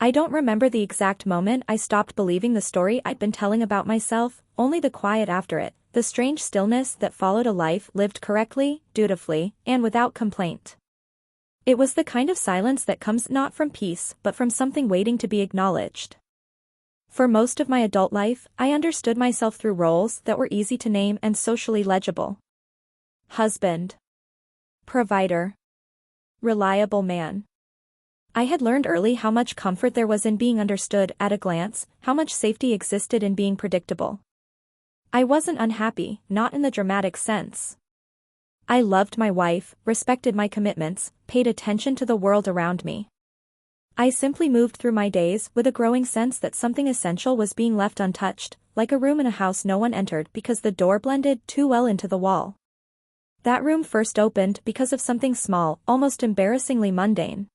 I don't remember the exact moment I stopped believing the story I'd been telling about myself, only the quiet after it, the strange stillness that followed a life lived correctly, dutifully, and without complaint. It was the kind of silence that comes not from peace but from something waiting to be acknowledged. For most of my adult life, I understood myself through roles that were easy to name and socially legible. Husband. Provider. Reliable man. I had learned early how much comfort there was in being understood at a glance, how much safety existed in being predictable. I wasn't unhappy, not in the dramatic sense. I loved my wife, respected my commitments, paid attention to the world around me. I simply moved through my days with a growing sense that something essential was being left untouched, like a room in a house no one entered because the door blended too well into the wall. That room first opened because of something small, almost embarrassingly mundane.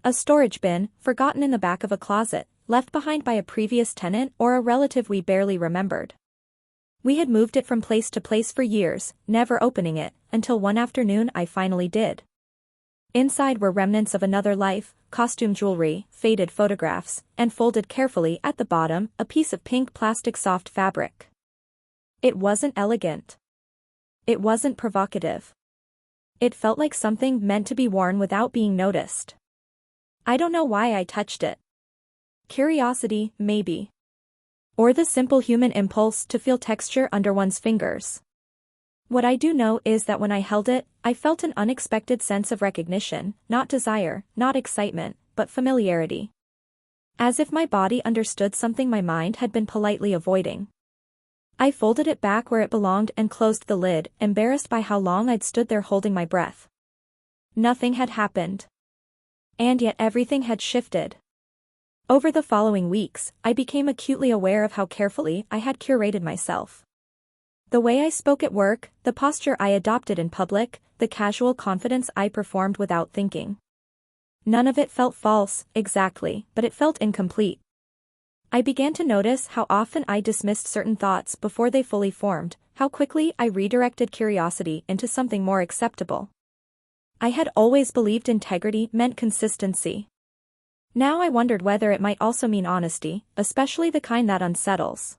A storage bin, forgotten in the back of a closet, left behind by a previous tenant or a relative we barely remembered. We had moved it from place to place for years, never opening it, until one afternoon I finally did. Inside were remnants of another life, costume jewelry, faded photographs, and folded carefully at the bottom, a piece of pink plastic soft fabric. It wasn't elegant. It wasn't provocative. It felt like something meant to be worn without being noticed. I don't know why I touched it. Curiosity, maybe. Or the simple human impulse to feel texture under one's fingers. What I do know is that when I held it, I felt an unexpected sense of recognition, not desire, not excitement, but familiarity. As if my body understood something my mind had been politely avoiding. I folded it back where it belonged and closed the lid, embarrassed by how long I'd stood there holding my breath. Nothing had happened. And yet everything had shifted. Over the following weeks, I became acutely aware of how carefully I had curated myself. The way I spoke at work, the posture I adopted in public, the casual confidence I performed without thinking. None of it felt false, exactly, but it felt incomplete. I began to notice how often I dismissed certain thoughts before they fully formed, how quickly I redirected curiosity into something more acceptable. I had always believed integrity meant consistency. Now I wondered whether it might also mean honesty, especially the kind that unsettles.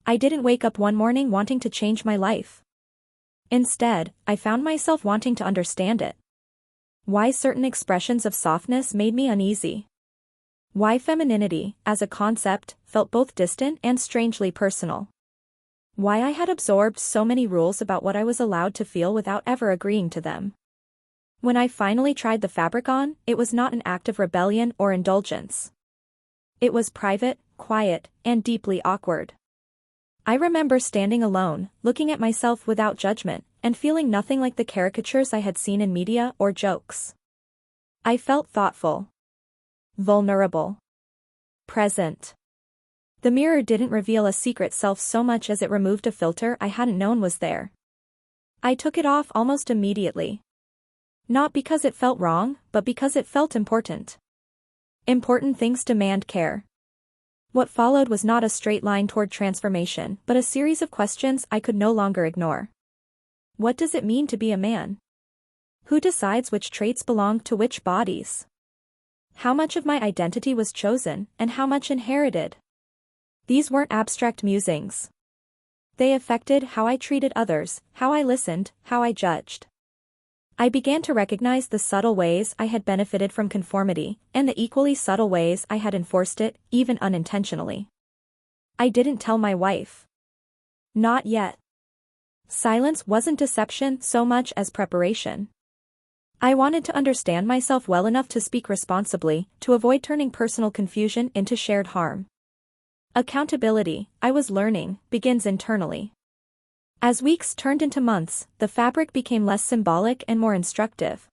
I didn't wake up one morning wanting to change my life. Instead, I found myself wanting to understand it. Why certain expressions of softness made me uneasy. Why femininity, as a concept, felt both distant and strangely personal. Why I had absorbed so many rules about what I was allowed to feel without ever agreeing to them. When I finally tried the fabric on, it was not an act of rebellion or indulgence. It was private, quiet, and deeply awkward. I remember standing alone, looking at myself without judgment, and feeling nothing like the caricatures I had seen in media or jokes. I felt thoughtful. Vulnerable. Present. The mirror didn't reveal a secret self so much as it removed a filter I hadn't known was there. I took it off almost immediately. Not because it felt wrong, but because it felt important. Important things demand care. What followed was not a straight line toward transformation, but a series of questions I could no longer ignore. What does it mean to be a man? Who decides which traits belong to which bodies? How much of my identity was chosen, and how much inherited? These weren't abstract musings. They affected how I treated others, how I listened, how I judged. I began to recognize the subtle ways I had benefited from conformity, and the equally subtle ways I had enforced it, even unintentionally. I didn't tell my wife. Not yet. Silence wasn't deception so much as preparation. I wanted to understand myself well enough to speak responsibly, to avoid turning personal confusion into shared harm. Accountability, I was learning, begins internally. As weeks turned into months, the fabric became less symbolic and more instructive.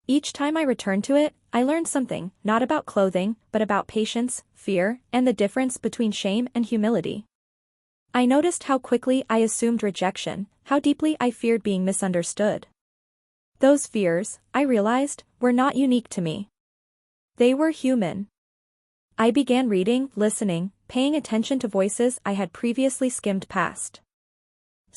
Each time I returned to it, I learned something, not about clothing, but about patience, fear, and the difference between shame and humility. I noticed how quickly I assumed rejection, how deeply I feared being misunderstood. Those fears, I realized, were not unique to me. They were human. I began reading, listening, paying attention to voices I had previously skimmed past.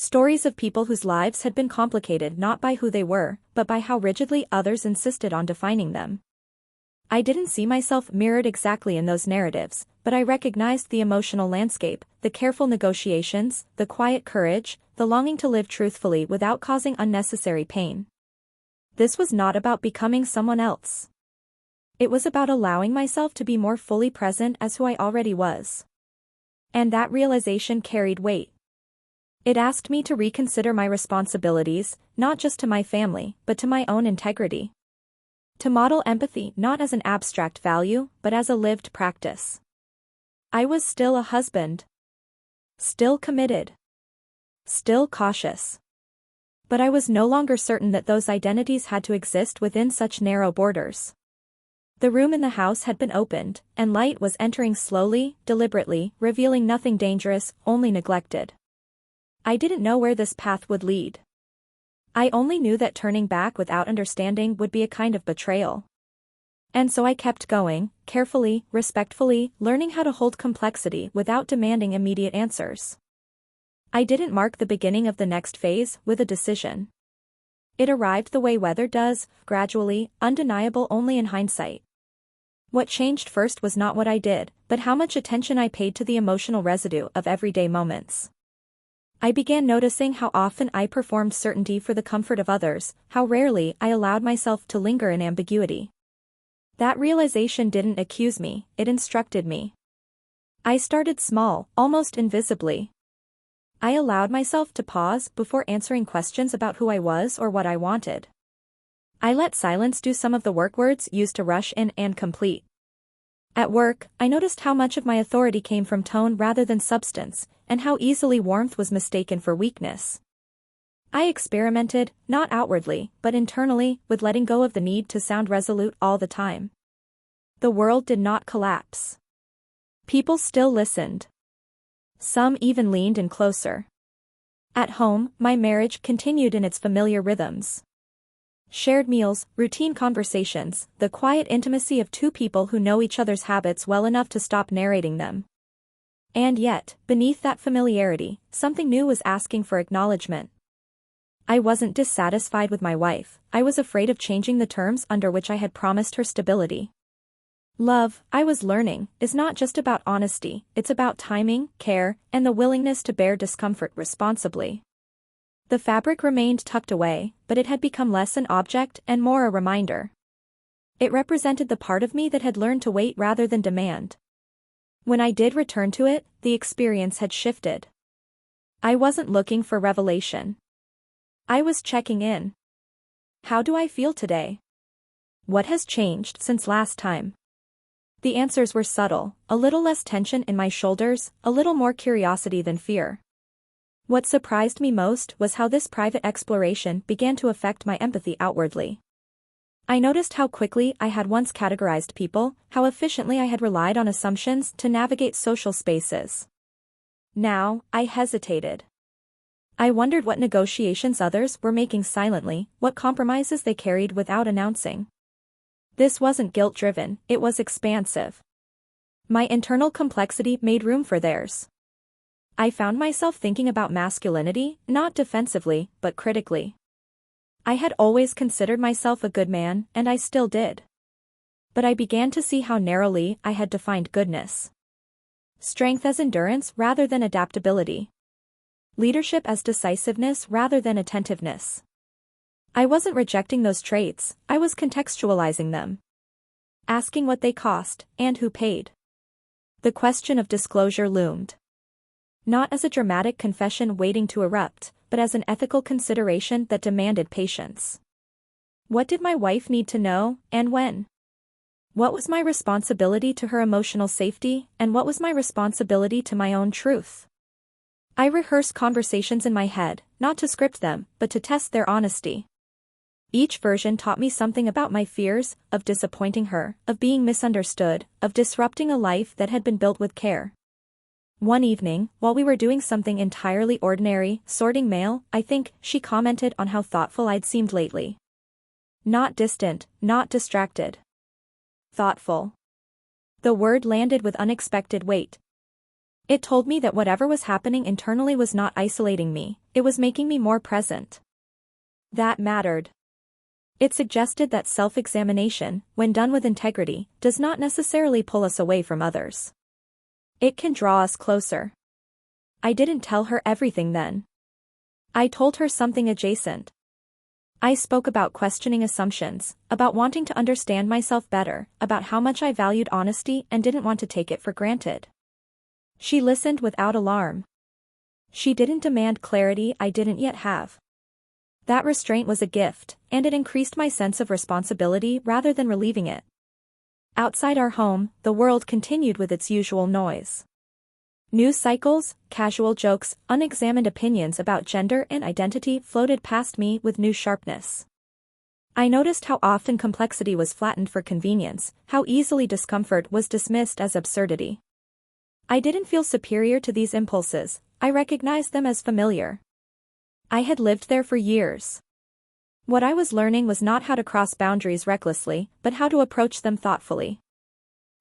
Stories of people whose lives had been complicated not by who they were, but by how rigidly others insisted on defining them. I didn't see myself mirrored exactly in those narratives, but I recognized the emotional landscape, the careful negotiations, the quiet courage, the longing to live truthfully without causing unnecessary pain. This was not about becoming someone else. It was about allowing myself to be more fully present as who I already was. And that realization carried weight. It asked me to reconsider my responsibilities, not just to my family, but to my own integrity. To model empathy not as an abstract value, but as a lived practice. I was still a husband. Still committed. Still cautious. But I was no longer certain that those identities had to exist within such narrow borders. The room in the house had been opened, and light was entering slowly, deliberately, revealing nothing dangerous, only neglected. I didn't know where this path would lead. I only knew that turning back without understanding would be a kind of betrayal. And so I kept going, carefully, respectfully, learning how to hold complexity without demanding immediate answers. I didn't mark the beginning of the next phase with a decision. It arrived the way weather does, gradually, undeniable only in hindsight. What changed first was not what I did, but how much attention I paid to the emotional residue of everyday moments. I began noticing how often I performed certainty for the comfort of others, how rarely I allowed myself to linger in ambiguity. That realization didn't accuse me, it instructed me. I started small, almost invisibly. I allowed myself to pause before answering questions about who I was or what I wanted. I let silence do some of the work words used to rush in and complete. At work, I noticed how much of my authority came from tone rather than substance, and how easily warmth was mistaken for weakness. I experimented, not outwardly, but internally, with letting go of the need to sound resolute all the time. The world did not collapse. People still listened. Some even leaned in closer. At home, my marriage continued in its familiar rhythms. Shared meals, routine conversations, the quiet intimacy of two people who know each other's habits well enough to stop narrating them. And yet, beneath that familiarity, something new was asking for acknowledgement. I wasn't dissatisfied with my wife, I was afraid of changing the terms under which I had promised her stability. Love, I was learning, is not just about honesty, it's about timing, care, and the willingness to bear discomfort responsibly. The fabric remained tucked away, but it had become less an object and more a reminder. It represented the part of me that had learned to wait rather than demand. When I did return to it, the experience had shifted. I wasn't looking for revelation. I was checking in. How do I feel today? What has changed since last time? The answers were subtle, a little less tension in my shoulders, a little more curiosity than fear. What surprised me most was how this private exploration began to affect my empathy outwardly. I noticed how quickly I had once categorized people, how efficiently I had relied on assumptions to navigate social spaces. Now, I hesitated. I wondered what negotiations others were making silently, what compromises they carried without announcing. This wasn't guilt-driven, it was expansive. My internal complexity made room for theirs. I found myself thinking about masculinity, not defensively, but critically. I had always considered myself a good man, and I still did. But I began to see how narrowly I had defined goodness. Strength as endurance rather than adaptability. Leadership as decisiveness rather than attentiveness. I wasn't rejecting those traits, I was contextualizing them. Asking what they cost, and who paid. The question of disclosure loomed. Not as a dramatic confession waiting to erupt, but as an ethical consideration that demanded patience. What did my wife need to know, and when? What was my responsibility to her emotional safety, and what was my responsibility to my own truth? I rehearsed conversations in my head, not to script them, but to test their honesty. Each version taught me something about my fears, of disappointing her, of being misunderstood, of disrupting a life that had been built with care. One evening, while we were doing something entirely ordinary, sorting mail, I think, she commented on how thoughtful I'd seemed lately. Not distant, not distracted. Thoughtful. The word landed with unexpected weight. It told me that whatever was happening internally was not isolating me, it was making me more present. That mattered. It suggested that self-examination, when done with integrity, does not necessarily pull us away from others. It can draw us closer. I didn't tell her everything then. I told her something adjacent. I spoke about questioning assumptions, about wanting to understand myself better, about how much I valued honesty and didn't want to take it for granted. She listened without alarm. She didn't demand clarity I didn't yet have. That restraint was a gift, and it increased my sense of responsibility rather than relieving it. Outside our home, the world continued with its usual noise. News cycles, casual jokes, unexamined opinions about gender and identity floated past me with new sharpness. I noticed how often complexity was flattened for convenience, how easily discomfort was dismissed as absurdity. I didn't feel superior to these impulses, I recognized them as familiar. I had lived there for years. What I was learning was not how to cross boundaries recklessly, but how to approach them thoughtfully.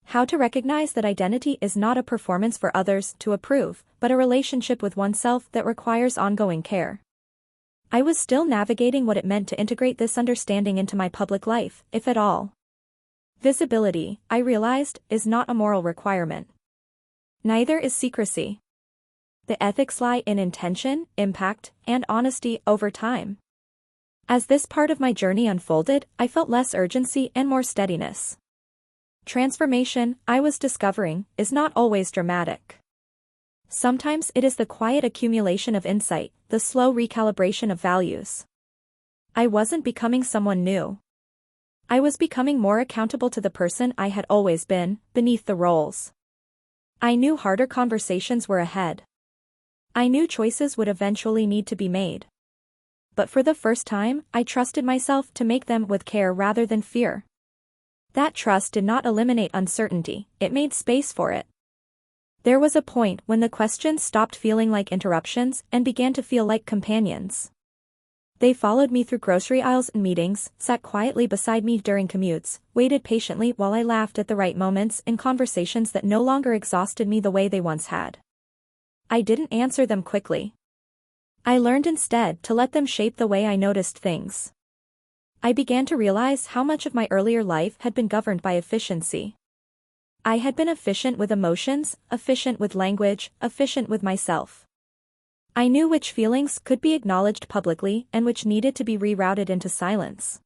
How to recognize that identity is not a performance for others to approve, but a relationship with oneself that requires ongoing care. I was still navigating what it meant to integrate this understanding into my public life, if at all. Visibility, I realized, is not a moral requirement. Neither is secrecy. The ethics lie in intention, impact, and honesty over time. As this part of my journey unfolded, I felt less urgency and more steadiness. Transformation, I was discovering, is not always dramatic. Sometimes it is the quiet accumulation of insight, the slow recalibration of values. I wasn't becoming someone new. I was becoming more accountable to the person I had always been, beneath the roles. I knew harder conversations were ahead. I knew choices would eventually need to be made. But for the first time, I trusted myself to make them with care rather than fear. That trust did not eliminate uncertainty, it made space for it. There was a point when the questions stopped feeling like interruptions and began to feel like companions. They followed me through grocery aisles and meetings, sat quietly beside me during commutes, waited patiently while I laughed at the right moments in conversations that no longer exhausted me the way they once had. I didn't answer them quickly. I learned instead to let them shape the way I noticed things. I began to realize how much of my earlier life had been governed by efficiency. I had been efficient with emotions, efficient with language, efficient with myself. I knew which feelings could be acknowledged publicly and which needed to be rerouted into silence.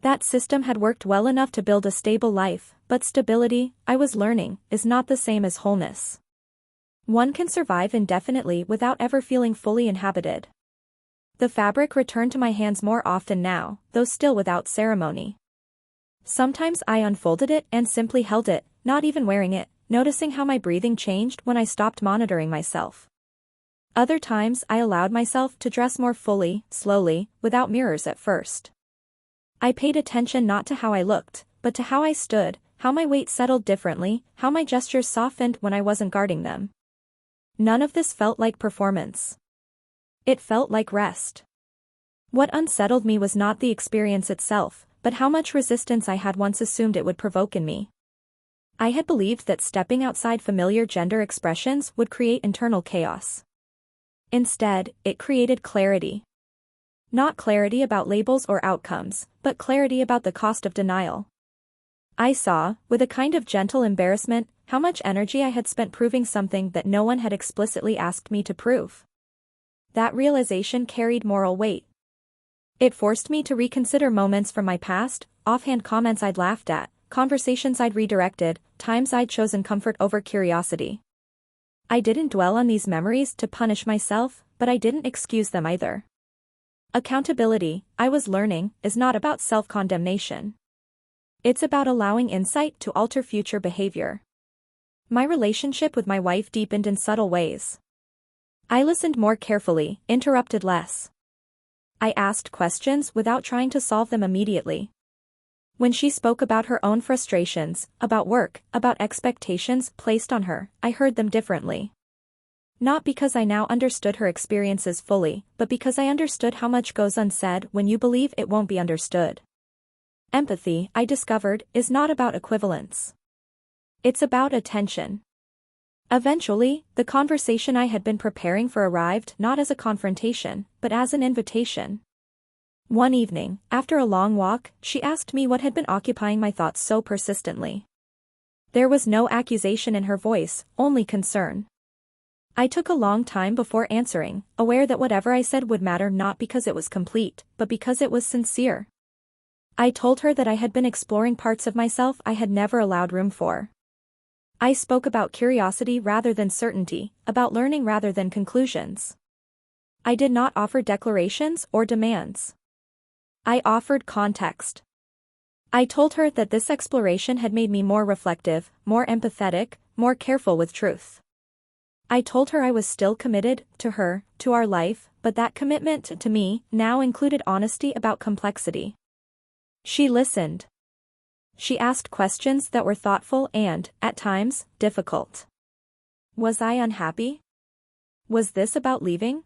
That system had worked well enough to build a stable life, but stability, I was learning, is not the same as wholeness. One can survive indefinitely without ever feeling fully inhabited. The fabric returned to my hands more often now, though still without ceremony. Sometimes I unfolded it and simply held it, not even wearing it, noticing how my breathing changed when I stopped monitoring myself. Other times I allowed myself to dress more fully, slowly, without mirrors at first. I paid attention not to how I looked, but to how I stood, how my weight settled differently, how my gestures softened when I wasn't guarding them. None of this felt like performance. It felt like rest. What unsettled me was not the experience itself, but how much resistance I had once assumed it would provoke in me. I had believed that stepping outside familiar gender expressions would create internal chaos. Instead, it created clarity. Not clarity about labels or outcomes, but clarity about the cost of denial. I saw, with a kind of gentle embarrassment, how much energy I had spent proving something that no one had explicitly asked me to prove. That realization carried moral weight. It forced me to reconsider moments from my past, offhand comments I'd laughed at, conversations I'd redirected, times I'd chosen comfort over curiosity. I didn't dwell on these memories to punish myself, but I didn't excuse them either. Accountability, I was learning, is not about self-condemnation. It's about allowing insight to alter future behavior. My relationship with my wife deepened in subtle ways. I listened more carefully, interrupted less. I asked questions without trying to solve them immediately. When she spoke about her own frustrations, about work, about expectations placed on her, I heard them differently. Not because I now understood her experiences fully, but because I understood how much goes unsaid when you believe it won't be understood. Empathy, I discovered, is not about equivalence. It's about attention. Eventually, the conversation I had been preparing for arrived not as a confrontation, but as an invitation. One evening, after a long walk, she asked me what had been occupying my thoughts so persistently. There was no accusation in her voice, only concern. I took a long time before answering, aware that whatever I said would matter not because it was complete, but because it was sincere. I told her that I had been exploring parts of myself I had never allowed room for. I spoke about curiosity rather than certainty, about learning rather than conclusions. I did not offer declarations or demands. I offered context. I told her that this exploration had made me more reflective, more empathetic, more careful with truth. I told her I was still committed to her, to our life, but that commitment to me now included honesty about complexity. She listened. She asked questions that were thoughtful and, at times, difficult. Was I unhappy? Was this about leaving?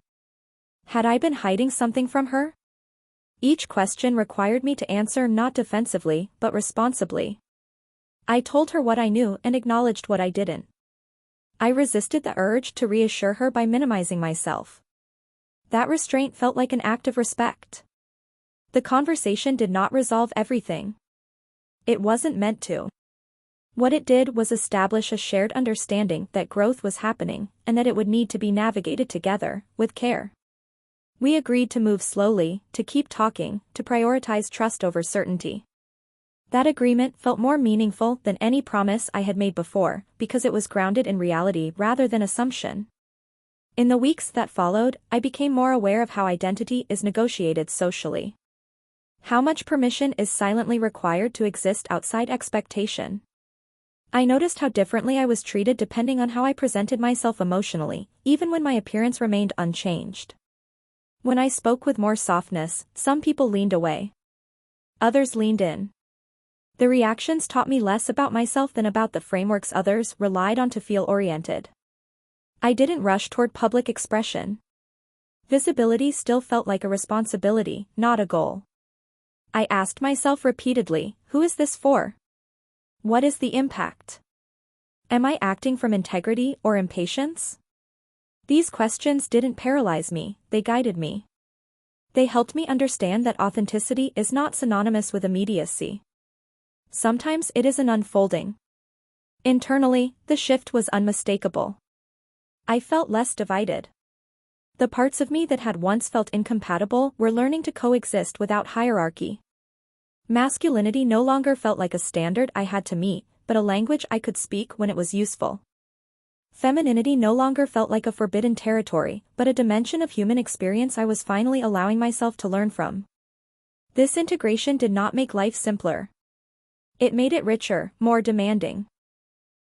Had I been hiding something from her? Each question required me to answer not defensively, but responsibly. I told her what I knew and acknowledged what I didn't. I resisted the urge to reassure her by minimizing myself. That restraint felt like an act of respect. The conversation did not resolve everything. It wasn't meant to. What it did was establish a shared understanding that growth was happening, and that it would need to be navigated together, with care. We agreed to move slowly, to keep talking, to prioritize trust over certainty. That agreement felt more meaningful than any promise I had made before, because it was grounded in reality rather than assumption. In the weeks that followed, I became more aware of how identity is negotiated socially. How much permission is silently required to exist outside expectation. I noticed how differently I was treated depending on how I presented myself emotionally, even when my appearance remained unchanged. When I spoke with more softness, some people leaned away. Others leaned in. The reactions taught me less about myself than about the frameworks others relied on to feel oriented. I didn't rush toward public expression. Visibility still felt like a responsibility, not a goal. I asked myself repeatedly, who is this for? What is the impact? Am I acting from integrity or impatience? These questions didn't paralyze me, they guided me. They helped me understand that authenticity is not synonymous with immediacy. Sometimes it is an unfolding. Internally, the shift was unmistakable. I felt less divided. The parts of me that had once felt incompatible were learning to coexist without hierarchy. Masculinity no longer felt like a standard I had to meet, but a language I could speak when it was useful. Femininity no longer felt like a forbidden territory, but a dimension of human experience I was finally allowing myself to learn from. This integration did not make life simpler. It made it richer, more demanding.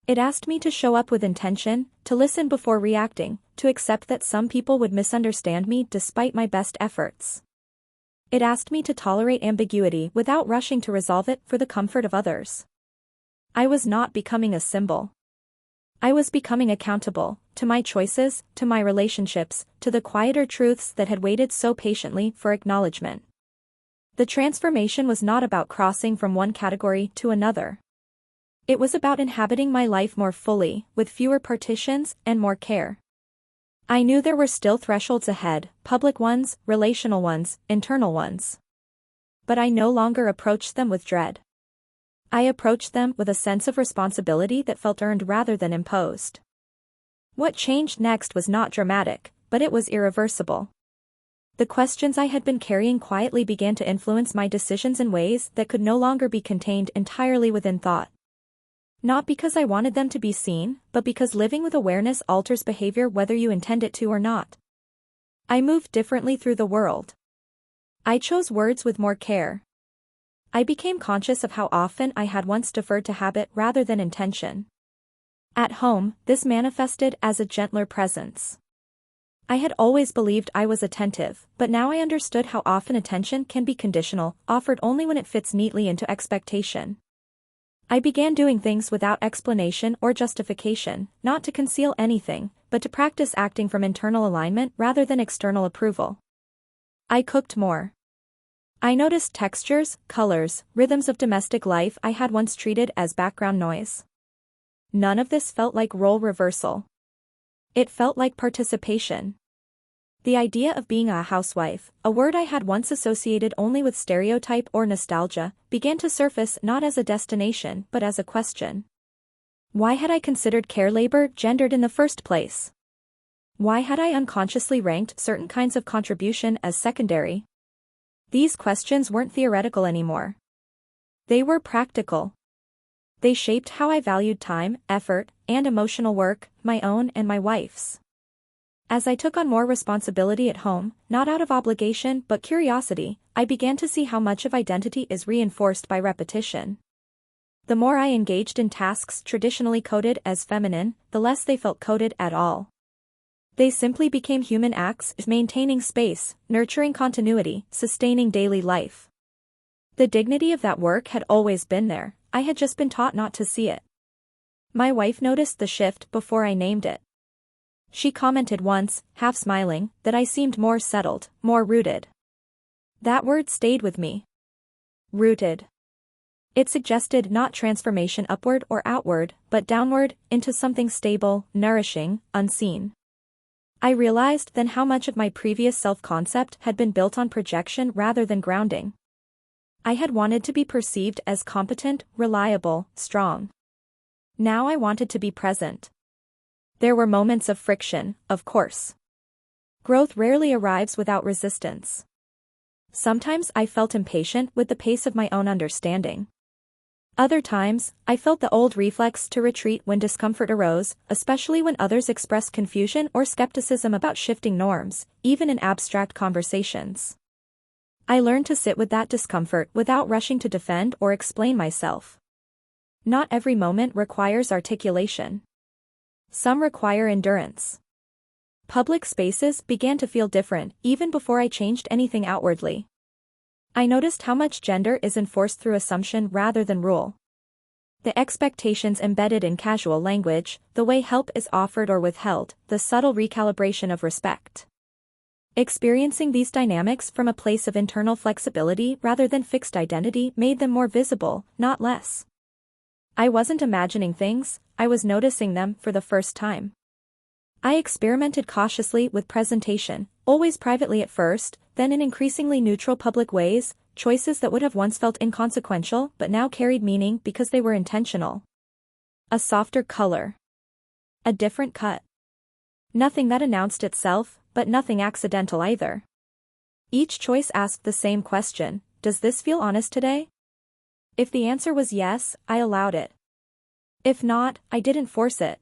It asked me to show up with intention, to listen before reacting, to accept that some people would misunderstand me despite my best efforts. It asked me to tolerate ambiguity without rushing to resolve it for the comfort of others. I was not becoming a symbol. I was becoming accountable, to my choices, to my relationships, to the quieter truths that had waited so patiently for acknowledgement. The transformation was not about crossing from one category to another. It was about inhabiting my life more fully, with fewer partitions and more care. I knew there were still thresholds ahead, public ones, relational ones, internal ones. But I no longer approached them with dread. I approached them with a sense of responsibility that felt earned rather than imposed. What changed next was not dramatic, but it was irreversible. The questions I had been carrying quietly began to influence my decisions in ways that could no longer be contained entirely within thought. Not because I wanted them to be seen, but because living with awareness alters behavior whether you intend it to or not. I moved differently through the world. I chose words with more care. I became conscious of how often I had once deferred to habit rather than intention. At home, this manifested as a gentler presence. I had always believed I was attentive, but now I understood how often attention can be conditional, offered only when it fits neatly into expectation. I began doing things without explanation or justification, not to conceal anything, but to practice acting from internal alignment rather than external approval. I cooked more. I noticed textures, colors, rhythms of domestic life I had once treated as background noise. None of this felt like role reversal. It felt like participation. The idea of being a housewife, a word I had once associated only with stereotype or nostalgia, began to surface not as a destination but as a question. Why had I considered care labor gendered in the first place? Why had I unconsciously ranked certain kinds of contribution as secondary? These questions weren't theoretical anymore. They were practical. They shaped how I valued time, effort, and emotional work, my own and my wife's. As I took on more responsibility at home, not out of obligation but curiosity, I began to see how much of identity is reinforced by repetition. The more I engaged in tasks traditionally coded as feminine, the less they felt coded at all. They simply became human acts, maintaining space, nurturing continuity, sustaining daily life. The dignity of that work had always been there, I had just been taught not to see it. My wife noticed the shift before I named it. She commented once, half smiling, that I seemed more settled, more rooted. That word stayed with me. Rooted. It suggested not transformation upward or outward, but downward, into something stable, nourishing, unseen. I realized then how much of my previous self-concept had been built on projection rather than grounding. I had wanted to be perceived as competent, reliable, strong. Now I wanted to be present. There were moments of friction, of course. Growth rarely arrives without resistance. Sometimes I felt impatient with the pace of my own understanding. Other times, I felt the old reflex to retreat when discomfort arose, especially when others expressed confusion or skepticism about shifting norms, even in abstract conversations. I learned to sit with that discomfort without rushing to defend or explain myself. Not every moment requires articulation. Some require endurance. Public spaces began to feel different even before I changed anything outwardly. I noticed how much gender is enforced through assumption rather than rule. The expectations embedded in casual language, the way help is offered or withheld, the subtle recalibration of respect. Experiencing these dynamics from a place of internal flexibility rather than fixed identity made them more visible, not less. I wasn't imagining things, I was noticing them for the first time. I experimented cautiously with presentation, always privately at first, then in increasingly neutral public ways, choices that would have once felt inconsequential but now carried meaning because they were intentional. A softer color. A different cut. Nothing that announced itself, but nothing accidental either. Each choice asked the same question, does this feel honest today? If the answer was yes, I allowed it. If not, I didn't force it.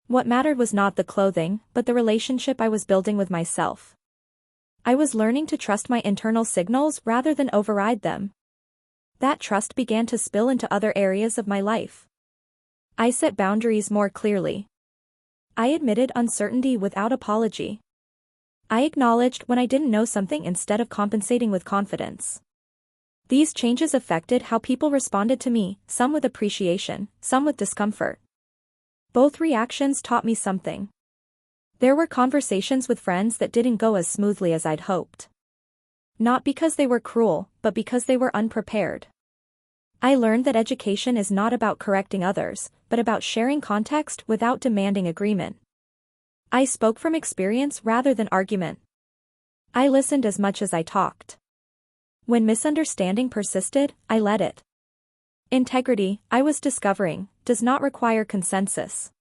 What mattered was not the clothing, but the relationship I was building with myself. I was learning to trust my internal signals rather than override them. That trust began to spill into other areas of my life. I set boundaries more clearly. I admitted uncertainty without apology. I acknowledged when I didn't know something instead of compensating with confidence. These changes affected how people responded to me, some with appreciation, some with discomfort. Both reactions taught me something. There were conversations with friends that didn't go as smoothly as I'd hoped. Not because they were cruel, but because they were unprepared. I learned that education is not about correcting others, but about sharing context without demanding agreement. I spoke from experience rather than argument. I listened as much as I talked. When misunderstanding persisted, I let it. Integrity, I was discovering, does not require consensus.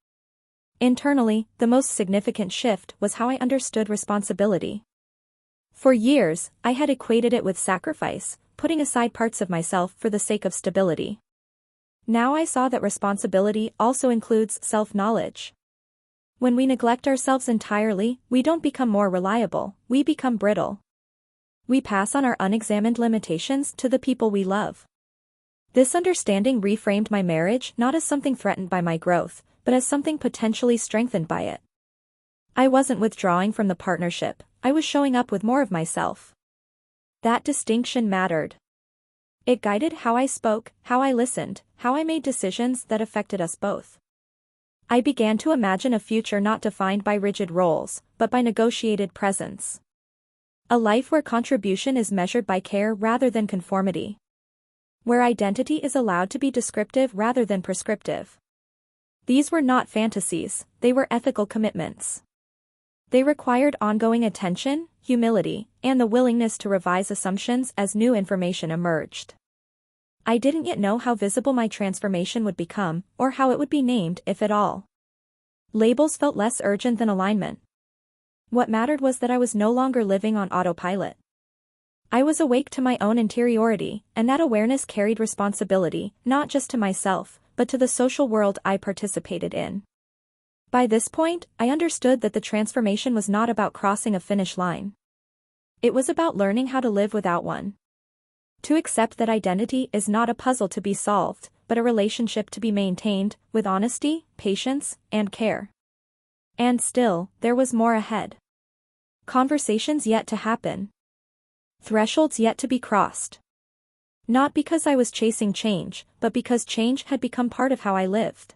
Internally, the most significant shift was how I understood responsibility. For years, I had equated it with sacrifice, putting aside parts of myself for the sake of stability. Now I saw that responsibility also includes self-knowledge. When we neglect ourselves entirely, we don't become more reliable, we become brittle. We pass on our unexamined limitations to the people we love. This understanding reframed my marriage not as something threatened by my growth, but as something potentially strengthened by it. I wasn't withdrawing from the partnership, I was showing up with more of myself. That distinction mattered. It guided how I spoke, how I listened, how I made decisions that affected us both. I began to imagine a future not defined by rigid roles, but by negotiated presence. A life where contribution is measured by care rather than conformity. Where identity is allowed to be descriptive rather than prescriptive. These were not fantasies, they were ethical commitments. They required ongoing attention, humility, and the willingness to revise assumptions as new information emerged. I didn't yet know how visible my transformation would become, or how it would be named, if at all. Labels felt less urgent than alignment. What mattered was that I was no longer living on autopilot. I was awake to my own interiority, and that awareness carried responsibility, not just to myself, but to the social world I participated in. By this point, I understood that the transformation was not about crossing a finish line. It was about learning how to live without one. To accept that identity is not a puzzle to be solved, but a relationship to be maintained, with honesty, patience, and care. And still, there was more ahead. Conversations yet to happen. Thresholds yet to be crossed. Not because I was chasing change, but because change had become part of how I lived.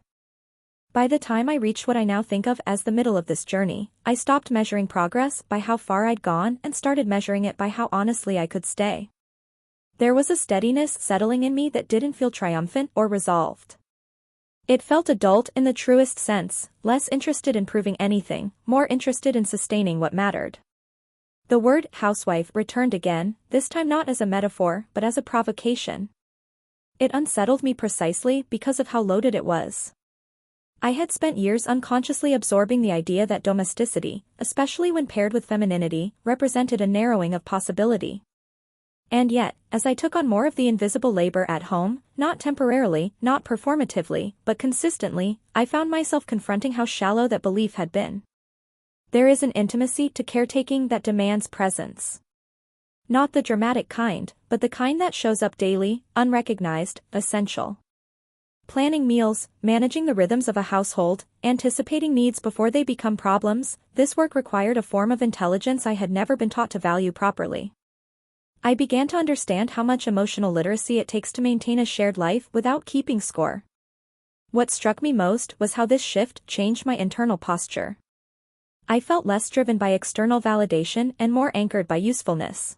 By the time I reached what I now think of as the middle of this journey, I stopped measuring progress by how far I'd gone and started measuring it by how honestly I could stay. There was a steadiness settling in me that didn't feel triumphant or resolved. It felt adult in the truest sense, less interested in proving anything, more interested in sustaining what mattered. The word housewife returned again, this time not as a metaphor but as a provocation. It unsettled me precisely because of how loaded it was. I had spent years unconsciously absorbing the idea that domesticity, especially when paired with femininity, represented a narrowing of possibility. And yet, as I took on more of the invisible labor at home, not temporarily, not performatively, but consistently, I found myself confronting how shallow that belief had been. There is an intimacy to caretaking that demands presence. Not the dramatic kind, but the kind that shows up daily, unrecognized, essential. Planning meals, managing the rhythms of a household, anticipating needs before they become problems, this work required a form of intelligence I had never been taught to value properly. I began to understand how much emotional literacy it takes to maintain a shared life without keeping score. What struck me most was how this shift changed my internal posture. I felt less driven by external validation and more anchored by usefulness.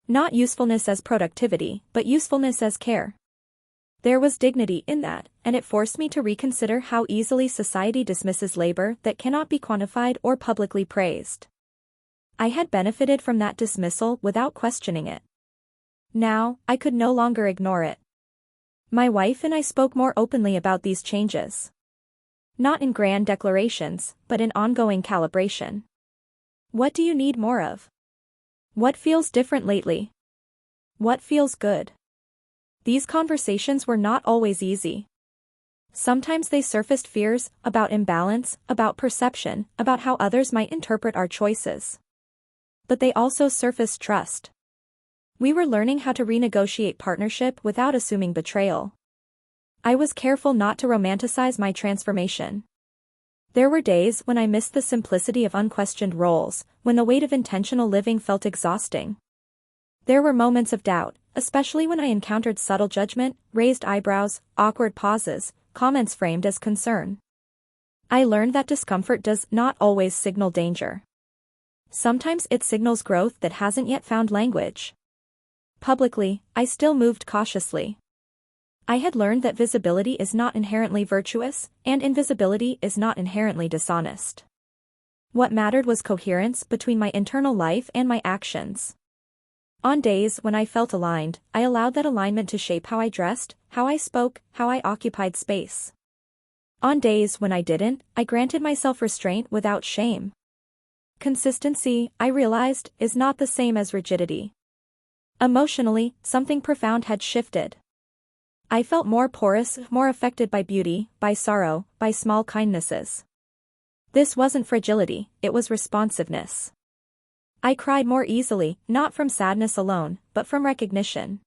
Not usefulness as productivity, but usefulness as care. There was dignity in that, and it forced me to reconsider how easily society dismisses labor that cannot be quantified or publicly praised. I had benefited from that dismissal without questioning it. Now, I could no longer ignore it. My wife and I spoke more openly about these changes. Not in grand declarations, but in ongoing calibration. What do you need more of? What feels different lately? What feels good? These conversations were not always easy. Sometimes they surfaced fears about imbalance, about perception, about how others might interpret our choices. But they also surfaced trust. We were learning how to renegotiate partnership without assuming betrayal. I was careful not to romanticize my transformation. There were days when I missed the simplicity of unquestioned roles, when the weight of intentional living felt exhausting. There were moments of doubt, especially when I encountered subtle judgment, raised eyebrows, awkward pauses, comments framed as concern. I learned that discomfort does not always signal danger. Sometimes it signals growth that hasn't yet found language. Publicly, I still moved cautiously. I had learned that visibility is not inherently virtuous, and invisibility is not inherently dishonest. What mattered was coherence between my internal life and my actions. On days when I felt aligned, I allowed that alignment to shape how I dressed, how I spoke, how I occupied space. On days when I didn't, I granted myself restraint without shame. Consistency, I realized, is not the same as rigidity. Emotionally, something profound had shifted. I felt more porous, more affected by beauty, by sorrow, by small kindnesses. This wasn't fragility, it was responsiveness. I cried more easily, not from sadness alone, but from recognition.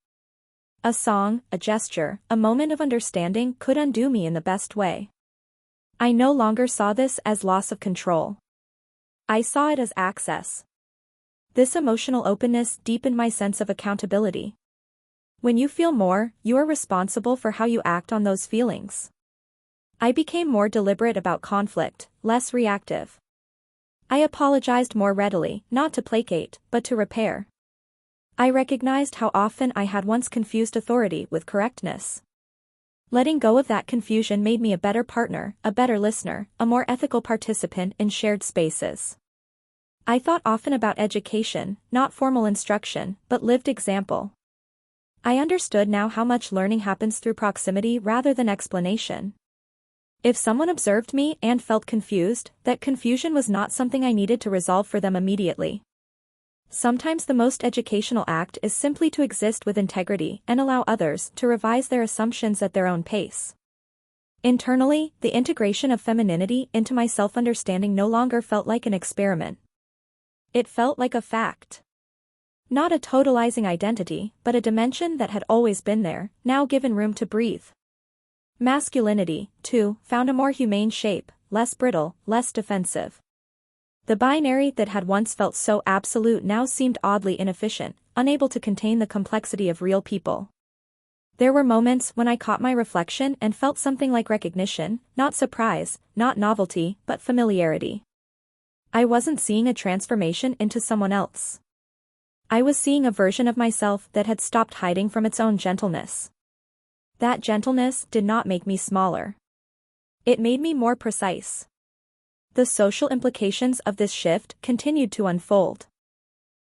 A song, a gesture, a moment of understanding could undo me in the best way. I no longer saw this as loss of control. I saw it as access. This emotional openness deepened my sense of accountability. When you feel more, you are responsible for how you act on those feelings. I became more deliberate about conflict, less reactive. I apologized more readily, not to placate, but to repair. I recognized how often I had once confused authority with correctness. Letting go of that confusion made me a better partner, a better listener, a more ethical participant in shared spaces. I thought often about education, not formal instruction, but lived example. I understood now how much learning happens through proximity rather than explanation. If someone observed me and felt confused, that confusion was not something I needed to resolve for them immediately. Sometimes the most educational act is simply to exist with integrity and allow others to revise their assumptions at their own pace. Internally, the integration of femininity into my self-understanding no longer felt like an experiment. It felt like a fact. Not a totalizing identity, but a dimension that had always been there, now given room to breathe. Masculinity, too, found a more humane shape, less brittle, less defensive. The binary that had once felt so absolute now seemed oddly inefficient, unable to contain the complexity of real people. There were moments when I caught my reflection and felt something like recognition, not surprise, not novelty, but familiarity. I wasn't seeing a transformation into someone else. I was seeing a version of myself that had stopped hiding from its own gentleness. That gentleness did not make me smaller. It made me more precise. The social implications of this shift continued to unfold.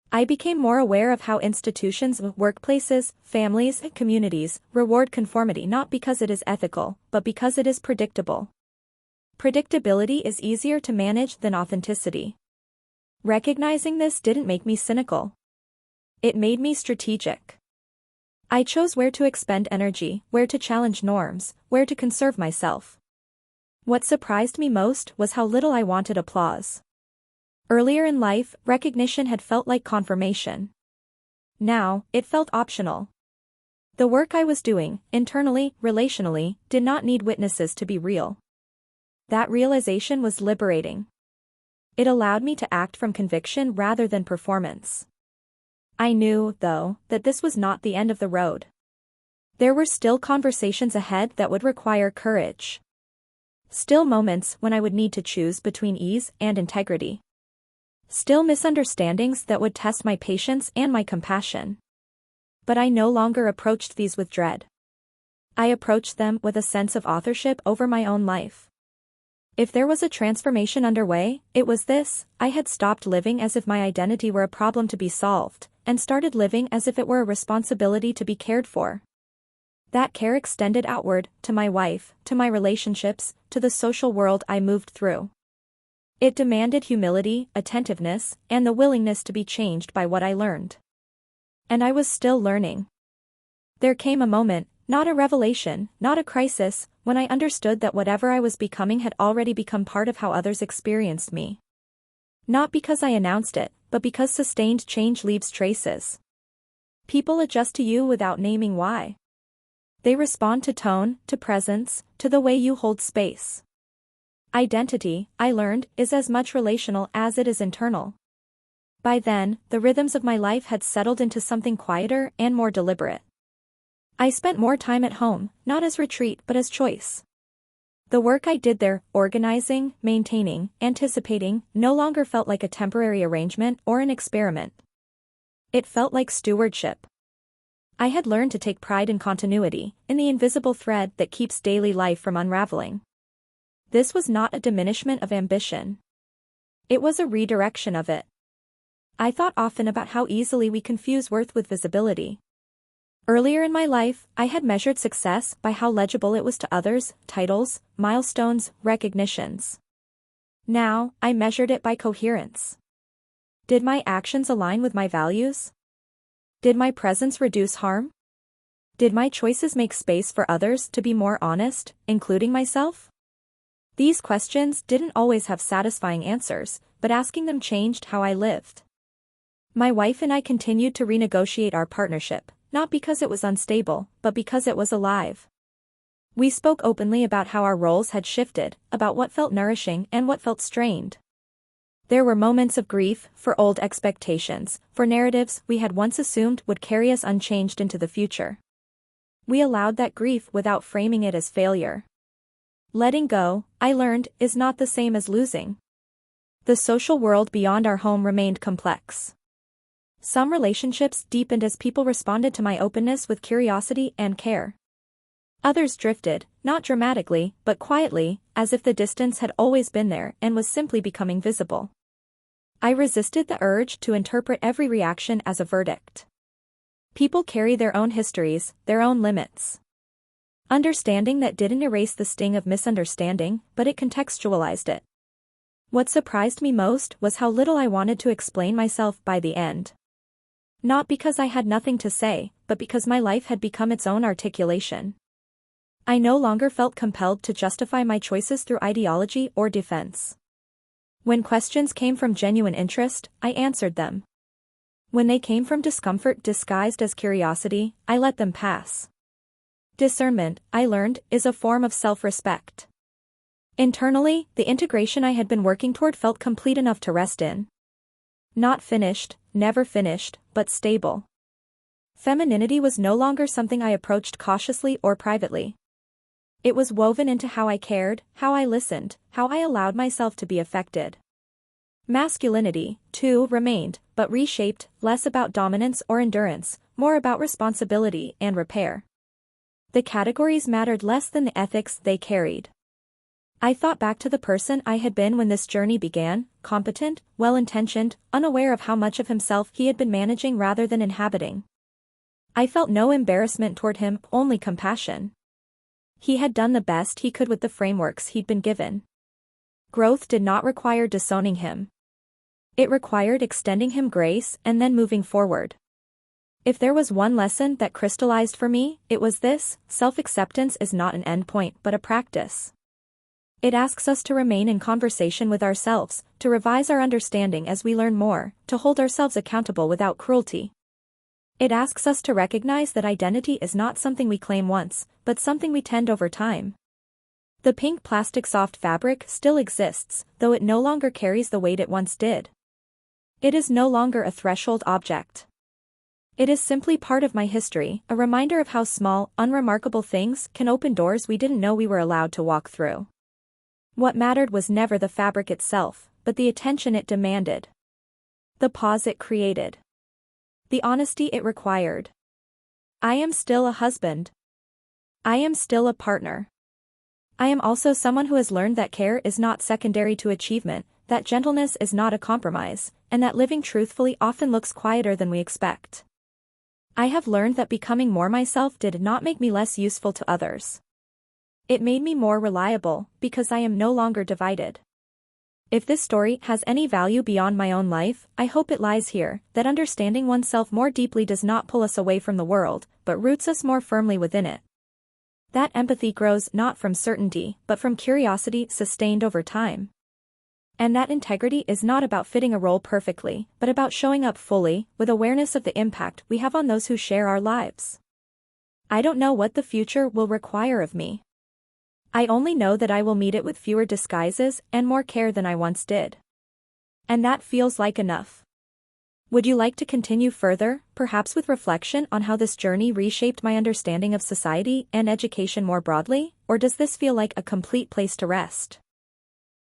I became more aware of how institutions, workplaces, families, and communities reward conformity not because it is ethical, but because it is predictable. Predictability is easier to manage than authenticity. Recognizing this didn't make me cynical. It made me strategic. I chose where to expend energy, where to challenge norms, where to conserve myself. What surprised me most was how little I wanted applause. Earlier in life, recognition had felt like confirmation. Now, it felt optional. The work I was doing, internally, relationally, did not need witnesses to be real. That realization was liberating. It allowed me to act from conviction rather than performance. I knew, though, that this was not the end of the road. There were still conversations ahead that would require courage. Still moments when I would need to choose between ease and integrity. Still misunderstandings that would test my patience and my compassion. But I no longer approached these with dread. I approached them with a sense of authorship over my own life. If there was a transformation underway, it was this: I had stopped living as if my identity were a problem to be solved, and started living as if it were a responsibility to be cared for. That care extended outward, to my wife, to my relationships, to the social world I moved through. It demanded humility, attentiveness, and the willingness to be changed by what I learned. And I was still learning. There came a moment, not a revelation, not a crisis, when I understood that whatever I was becoming had already become part of how others experienced me. Not because I announced it, but because sustained change leaves traces. People adjust to you without naming why. They respond to tone, to presence, to the way you hold space. Identity, I learned, is as much relational as it is internal. By then, the rhythms of my life had settled into something quieter and more deliberate. I spent more time at home, not as retreat but as choice. The work I did there, organizing, maintaining, anticipating, no longer felt like a temporary arrangement or an experiment. It felt like stewardship. I had learned to take pride in continuity, in the invisible thread that keeps daily life from unraveling. This was not a diminishment of ambition. It was a redirection of it. I thought often about how easily we confuse worth with visibility. Earlier in my life, I had measured success by how legible it was to others, titles, milestones, recognitions. Now, I measured it by coherence. Did my actions align with my values? Did my presence reduce harm? Did my choices make space for others to be more honest, including myself? These questions didn't always have satisfying answers, but asking them changed how I lived. My wife and I continued to renegotiate our partnership, not because it was unstable, but because it was alive. We spoke openly about how our roles had shifted, about what felt nourishing and what felt strained. There were moments of grief for old expectations, for narratives we had once assumed would carry us unchanged into the future. We allowed that grief without framing it as failure. Letting go, I learned, is not the same as losing. The social world beyond our home remained complex. Some relationships deepened as people responded to my openness with curiosity and care. Others drifted, not dramatically, but quietly, as if the distance had always been there and was simply becoming visible. I resisted the urge to interpret every reaction as a verdict. People carry their own histories, their own limits. Understanding that didn't erase the sting of misunderstanding, but it contextualized it. What surprised me most was how little I wanted to explain myself by the end. Not because I had nothing to say, but because my life had become its own articulation. I no longer felt compelled to justify my choices through ideology or defense. When questions came from genuine interest, I answered them. When they came from discomfort disguised as curiosity, I let them pass. Discernment, I learned, is a form of self-respect. Internally, the integration I had been working toward felt complete enough to rest in. Not finished, never finished, but stable. Femininity was no longer something I approached cautiously or privately. It was woven into how I cared, how I listened, how I allowed myself to be affected. Masculinity, too, remained, but reshaped, less about dominance or endurance, more about responsibility and repair. The categories mattered less than the ethics they carried. I thought back to the person I had been when this journey began, competent, well-intentioned, unaware of how much of himself he had been managing rather than inhabiting. I felt no embarrassment toward him, only compassion. He had done the best he could with the frameworks he'd been given. Growth did not require disowning him. It required extending him grace and then moving forward. If there was one lesson that crystallized for me, it was this: self-acceptance is not an endpoint but a practice. It asks us to remain in conversation with ourselves, to revise our understanding as we learn more, to hold ourselves accountable without cruelty. It asks us to recognize that identity is not something we claim once, but something we tend over time. The pink plastic soft fabric still exists, though it no longer carries the weight it once did. It is no longer a threshold object. It is simply part of my history, a reminder of how small, unremarkable things can open doors we didn't know we were allowed to walk through. What mattered was never the fabric itself, but the attention it demanded. The pause it created. The honesty it required. I am still a husband. I am still a partner. I am also someone who has learned that care is not secondary to achievement, that gentleness is not a compromise, and that living truthfully often looks quieter than we expect. I have learned that becoming more myself did not make me less useful to others. It made me more reliable, because I am no longer divided. If this story has any value beyond my own life, I hope it lies here, that understanding oneself more deeply does not pull us away from the world, but roots us more firmly within it. That empathy grows not from certainty, but from curiosity sustained over time. And that integrity is not about fitting a role perfectly, but about showing up fully, with awareness of the impact we have on those who share our lives. I don't know what the future will require of me. I only know that I will meet it with fewer disguises and more care than I once did. And that feels like enough. Would you like to continue further, perhaps with reflection on how this journey reshaped my understanding of society and education more broadly, or does this feel like a complete place to rest?